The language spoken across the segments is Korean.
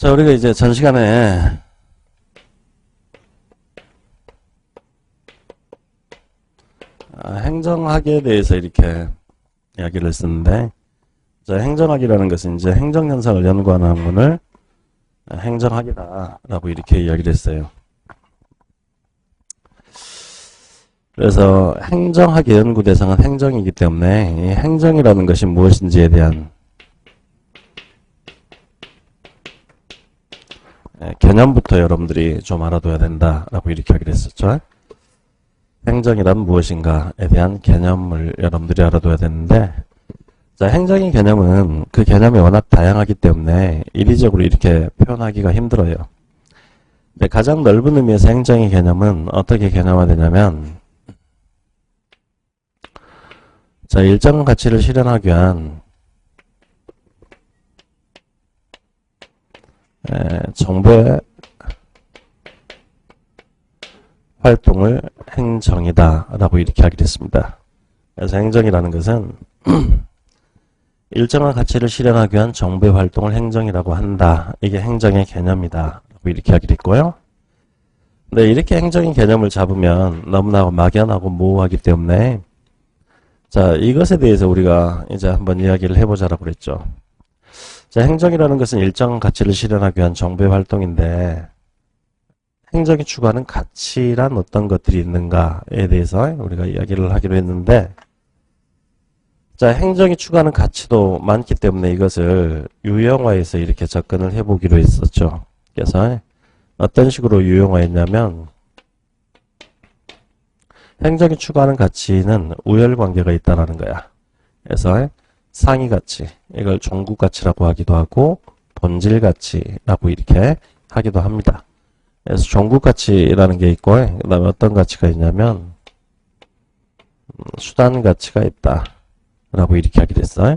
자, 우리가 이제 전 시간에 행정학에 대해서 이렇게 이야기를 했었는데, 자, 행정학이라는 것은 이제 행정현상을 연구하는 학문을 행정학이다라고 이렇게 이야기를 했어요. 그래서 행정학의 연구 대상은 행정이기 때문에 이 행정이라는 것이 무엇인지에 대한 개념부터 여러분들이 좀 알아둬야 된다라고 이렇게 하기로 했었죠. 행정이란 무엇인가에 대한 개념을 여러분들이 알아둬야 되는데, 자, 행정의 개념은 그 개념이 워낙 다양하기 때문에 이리적으로 이렇게 표현하기가 힘들어요. 근데 가장 넓은 의미에서 행정의 개념은 어떻게 개념화되냐면, 자, 일정 가치를 실현하기 위한 정부의 활동을 행정이다 라고 이렇게 하기로 했습니다. 그래서 행정이라는 것은 일정한 가치를 실현하기 위한 정부의 활동을 행정이라고 한다. 이게 행정의 개념이다 라고 이렇게 하기로 했고요. 근데 이렇게 행정의 개념을 잡으면 너무나 막연하고 모호하기 때문에, 자, 이것에 대해서 우리가 이제 한번 이야기를 해보자라고 그랬죠. 자, 행정이라는 것은 일정 가치를 실현하기 위한 정부의 활동인데, 행정이 추구하는 가치란 어떤 것들이 있는가에 대해서 우리가 이야기를 하기로 했는데, 자, 행정이 추구하는 가치도 많기 때문에 이것을 유형화해서 이렇게 접근을 해보기로 했었죠. 그래서 어떤 식으로 유형화했냐면, 행정이 추구하는 가치는 우열관계가 있다는 거야. 그래서 상위 가치, 이걸 종구 가치라고 하기도 하고 본질 가치라고 이렇게 하기도 합니다. 그래서 종구 가치라는 게 있고, 그 다음에 어떤 가치가 있냐면 수단 가치가 있다 라고 이렇게 하게 됐어요.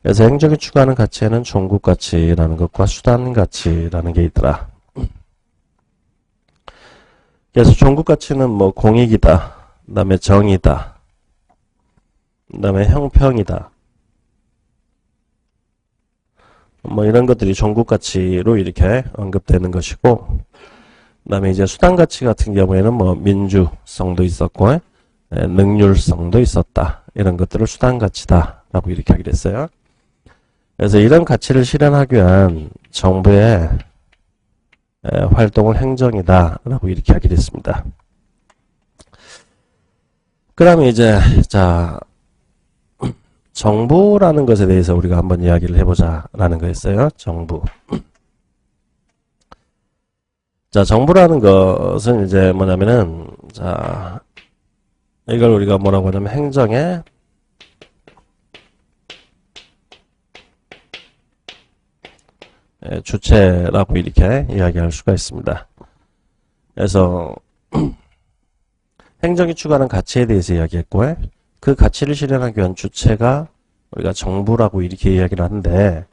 그래서 행정이 추구하는 가치에는 종구 가치라는 것과 수단 가치라는 게 있더라. 그래서 종구 가치는 뭐 공익이다, 그 다음에 정의다, 그 다음에 형평이다, 뭐 이런 것들이 종구 가치로 이렇게 언급되는 것이고, 그 다음에 이제 수단 가치 같은 경우에는 뭐 민주성도 있었고 능률성도 있었다, 이런 것들을 수단 가치다 라고 이렇게 하기로 했어요. 그래서 이런 가치를 실현하기 위한 정부의 활동을 행정이다 라고 이렇게 하기로 했습니다. 그 다음에 이제 자, 정부라는 것에 대해서 우리가 한번 이야기를 해보자 라는 거였어요. 정부. 자, 정부라는 것은 이제 뭐냐면은, 자, 이걸 우리가 뭐라고 하냐면 행정의 주체라고 이렇게 이야기할 수가 있습니다. 그래서 행정이 추구하는 가치에 대해서 이야기했고, 그 가치를 실현하기 위한 주체가 우리가 정부라고 이렇게 이야기를 하는데,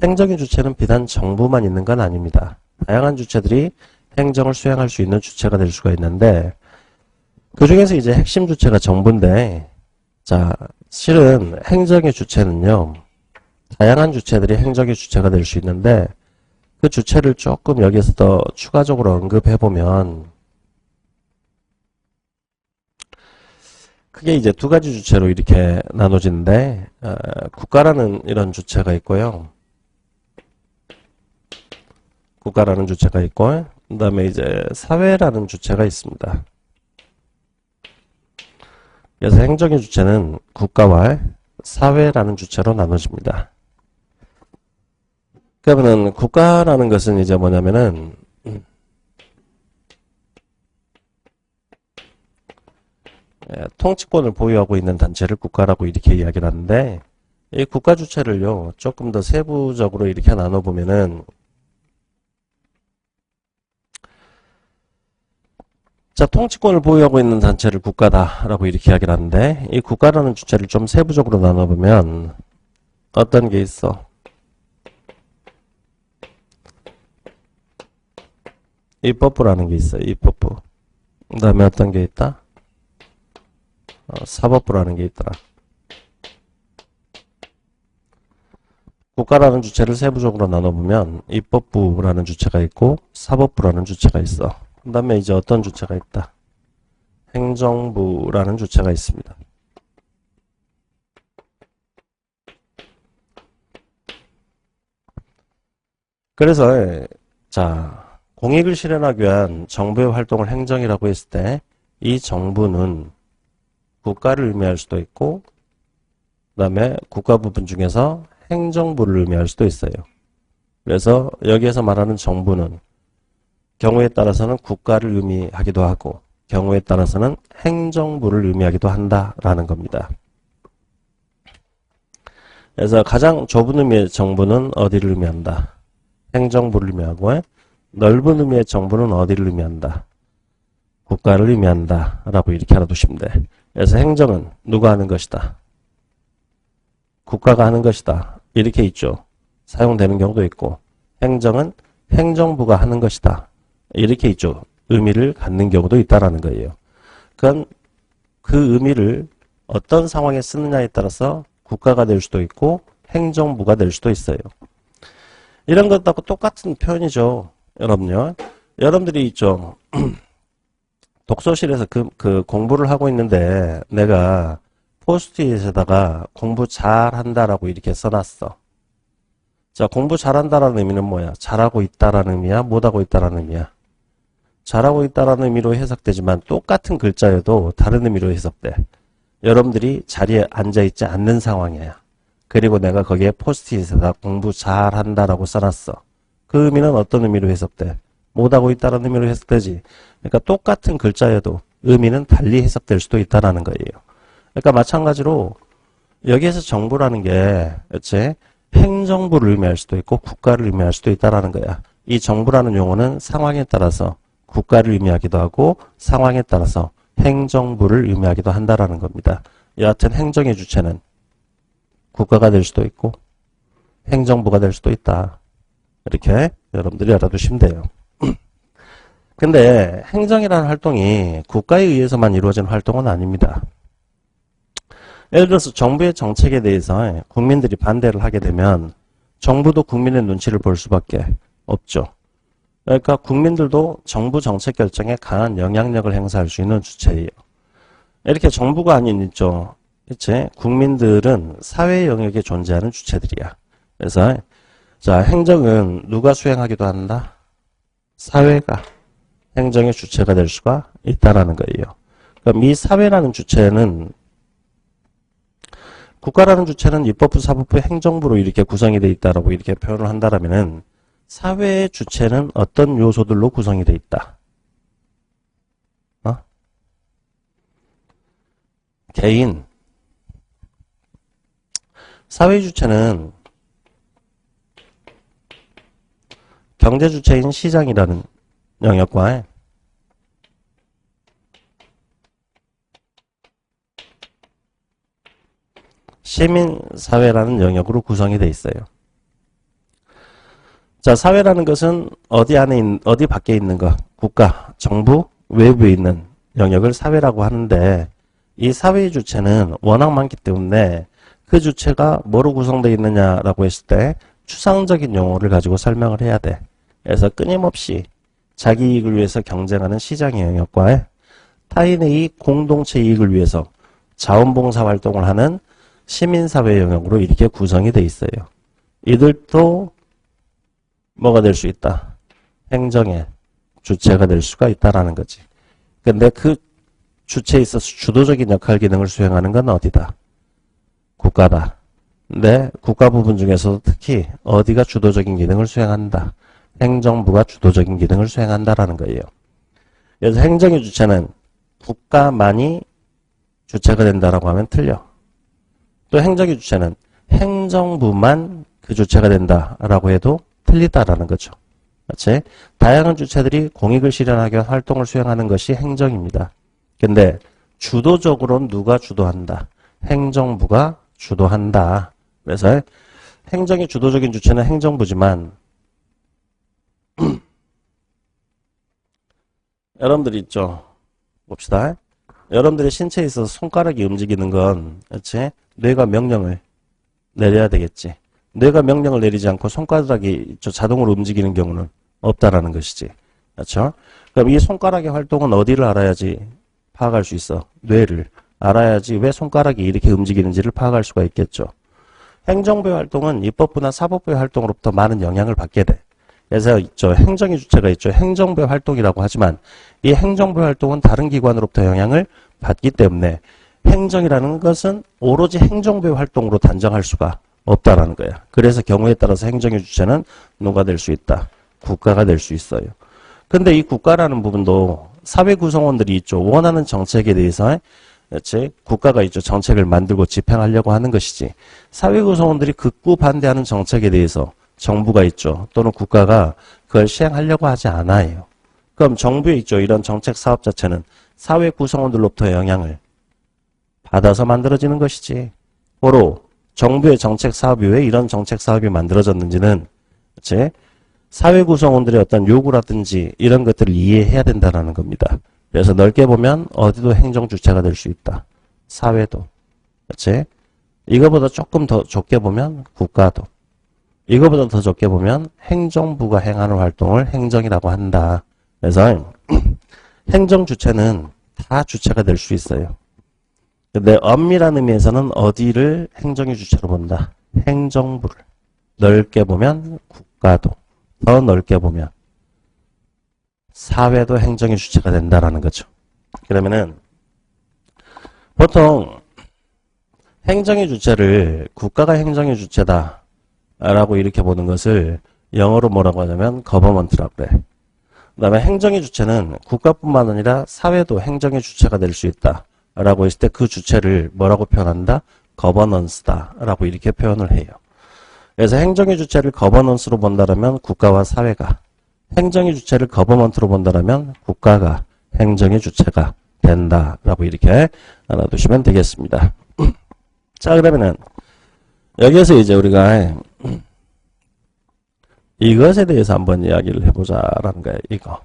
행정의 주체는 비단 정부만 있는 건 아닙니다. 다양한 주체들이 행정을 수행할 수 있는 주체가 될 수가 있는데, 그 중에서 이제 핵심 주체가 정부인데, 자, 실은 행정의 주체는요, 다양한 주체들이 행정의 주체가 될 수 있는데, 그 주체를 조금 여기에서 더 추가적으로 언급해보면, 크게 이제 두 가지 주체로 이렇게 나눠지는데, 국가라는 이런 주체가 있고요. 국가라는 주체가 있고, 그 다음에 이제 사회라는 주체가 있습니다. 그래서 행정의 주체는 국가와 사회라는 주체로 나눠집니다. 그러면은 국가라는 것은 이제 뭐냐면은 통치권을 보유하고 있는 단체를 국가라고 이렇게 이야기를 하는데, 이 국가 주체를요 조금 더 세부적으로 이렇게 나눠보면은, 자, 통치권을 보유하고 있는 단체를 국가다라고 이렇게 이야기를 하는데, 이 국가라는 주체를 좀 세부적으로 나눠보면 어떤 게 있어? 입법부라는 게 있어요. 입법부. 그 다음에 어떤 게 있다? 사법부라는 게 있더라. 국가라는 주체를 세부적으로 나눠보면 입법부라는 주체가 있고 사법부라는 주체가 있어. 그 다음에 이제 어떤 주체가 있다. 행정부라는 주체가 있습니다. 그래서 자, 공익을 실현하기 위한 정부의 활동을 행정이라고 했을 때 이 정부는 국가를 의미할 수도 있고 그 다음에 국가 부분 중에서 행정부를 의미할 수도 있어요. 그래서 여기에서 말하는 정부는 경우에 따라서는 국가를 의미하기도 하고 경우에 따라서는 행정부를 의미하기도 한다라는 겁니다. 그래서 가장 좁은 의미의 정부는 어디를 의미한다? 행정부를 의미하고 넓은 의미의 정부는 어디를 의미한다? 국가를 의미한다 라고 이렇게 알아두시면 돼. 그래서 행정은 누가 하는 것이다? 국가가 하는 것이다. 이렇게 있죠. 사용되는 경우도 있고 행정은 행정부가 하는 것이다. 이렇게 있죠. 의미를 갖는 경우도 있다라는 거예요. 그건 그 의미를 어떤 상황에 쓰느냐에 따라서 국가가 될 수도 있고 행정부가 될 수도 있어요. 이런 것하고 똑같은 표현이죠. 여러분요. 여러분들이 있죠. 독서실에서 그 공부를 하고 있는데 내가 포스트잇에다가 공부 잘한다라고 이렇게 써놨어. 자, 공부 잘한다라는 의미는 뭐야? 잘하고 있다라는 의미야? 못하고 있다라는 의미야? 잘하고 있다라는 의미로 해석되지만 똑같은 글자여도 다른 의미로 해석돼. 여러분들이 자리에 앉아있지 않는 상황이야. 그리고 내가 거기에 포스트잇에다 공부 잘한다라고 써놨어. 그 의미는 어떤 의미로 해석돼? 못하고 있다라는 의미로 해석되지. 그러니까 똑같은 글자여도 의미는 달리 해석될 수도 있다라는 거예요. 그러니까 마찬가지로 여기에서 정부라는 게 그치? 행정부를 의미할 수도 있고 국가를 의미할 수도 있다라는 거야. 이 정부라는 용어는 상황에 따라서 국가를 의미하기도 하고 상황에 따라서 행정부를 의미하기도 한다라는 겁니다. 여하튼 행정의 주체는 국가가 될 수도 있고 행정부가 될 수도 있다. 이렇게 여러분들이 알아두시면 돼요. 근데 행정이라는 활동이 국가에 의해서만 이루어진 활동은 아닙니다. 예를 들어서 정부의 정책에 대해서 국민들이 반대를 하게 되면 정부도 국민의 눈치를 볼 수밖에 없죠. 그러니까 국민들도 정부 정책 결정에 강한 영향력을 행사할 수 있는 주체예요. 이렇게 정부가 아닌 있죠. 그치? 국민들은 사회 영역에 존재하는 주체들이야. 그래서 자, 행정은 누가 수행하기도 한다? 사회가 행정의 주체가 될 수가 있다라는 거예요. 그럼 이 사회라는 주체는 국가라는 주체는 입법부, 사법부, 행정부로 이렇게 구성이 되어 있다라고 이렇게 표현을 한다라면은 사회의 주체는 어떤 요소들로 구성이 되어 있다? 개인. 사회 주체는 경제 주체인 시장이라는 영역과 시민사회라는 영역으로 구성이 되어 있어요. 자, 사회라는 것은 어디 안에, 어디 밖에 있는 것, 국가, 정부, 외부에 있는 영역을 사회라고 하는데 이 사회의 주체는 워낙 많기 때문에 그 주체가 뭐로 구성되어 있느냐라고 했을 때 추상적인 용어를 가지고 설명을 해야 돼. 그래서 끊임없이 자기 이익을 위해서 경쟁하는 시장의 영역과 타인의 이익, 공동체 이익을 위해서 자원봉사 활동을 하는 시민사회 영역으로 이렇게 구성이 돼 있어요. 이들도 뭐가 될 수 있다? 행정의 주체가 될 수가 있다라는 거지. 근데 그 주체에 있어서 주도적인 역할 기능을 수행하는 건 어디다? 국가다. 근데 국가 부분 중에서도 특히 어디가 주도적인 기능을 수행한다? 행정부가 주도적인 기능을 수행한다라는 거예요. 그래서 행정의 주체는 국가만이 주체가 된다라고 하면 틀려. 또 행정의 주체는 행정부만 그 주체가 된다라고 해도 틀리다라는 거죠. 그렇지? 다양한 주체들이 공익을 실현하기 위한 활동을 수행하는 것이 행정입니다. 근데 주도적으로는 누가 주도한다? 행정부가 주도한다. 그래서 행정의 주도적인 주체는 행정부지만 여러분들이 있죠. 봅시다. 여러분들의 신체에 있어서 손가락이 움직이는 건 그렇지? 뇌가 명령을 내려야 되겠지. 뇌가 명령을 내리지 않고 손가락이 자동으로 움직이는 경우는 없다라는 것이지. 그렇죠? 그럼 이 손가락의 활동은 어디를 알아야지 파악할 수 있어? 뇌를 알아야지 왜 손가락이 이렇게 움직이는지를 파악할 수가 있겠죠. 행정부의 활동은 입법부나 사법부의 활동으로부터 많은 영향을 받게 돼. 그래서 있죠. 행정의 주체가 있죠. 행정부의 활동이라고 하지만 이 행정부의 활동은 다른 기관으로부터 영향을 받기 때문에 행정이라는 것은 오로지 행정부의 활동으로 단정할 수가 없다라는 거야. 그래서 경우에 따라서 행정의 주체는 누가 될 수 있다? 국가가 될 수 있어요. 근데 이 국가라는 부분도 사회 구성원들이 있죠. 원하는 정책에 대해서 그렇지? 국가가 있죠. 정책을 만들고 집행하려고 하는 것이지. 사회 구성원들이 극구 반대하는 정책에 대해서 정부가 있죠. 또는 국가가 그걸 시행하려고 하지 않아요. 그럼 정부에 있죠. 이런 정책 사업 자체는 사회 구성원들로부터 영향을 받아서 만들어지는 것이지. 고로 정부의 정책 사업이 왜 이런 정책 사업이 만들어졌는지는 그렇지? 사회 구성원들의 어떤 요구라든지 이런 것들을 이해해야 된다는 겁니다. 그래서 넓게 보면 어디도 행정 주체가 될 수 있다. 사회도. 그렇지? 이거보다 조금 더 좁게 보면 국가도. 이거보다 더 좁게 보면 행정부가 행하는 활동을 행정이라고 한다. 그래서 행정 주체는 다 주체가 될 수 있어요. 근데 엄밀한 의미에서는 어디를 행정의 주체로 본다? 행정부를. 넓게 보면 국가도. 더 넓게 보면 사회도 행정의 주체가 된다라는 거죠. 그러면은 보통 행정의 주체를 국가가 행정의 주체다 라고 이렇게 보는 것을 영어로 뭐라고 하냐면 government라고 그래. 그 다음에 행정의 주체는 국가뿐만 아니라 사회도 행정의 주체가 될 수 있다 라고 했을 때 그 주체를 뭐라고 표현한다? governance다 라고 이렇게 표현을 해요. 그래서 행정의 주체를 거버넌스로 본다면 국가와 사회가, 행정의 주체를 거버먼트로 본다면 국가가 행정의 주체가 된다라고 이렇게 알아두시면 되겠습니다. 자, 그러면은 여기에서 이제 우리가 이것에 대해서 한번 이야기를 해보자라는 거예요. 이거.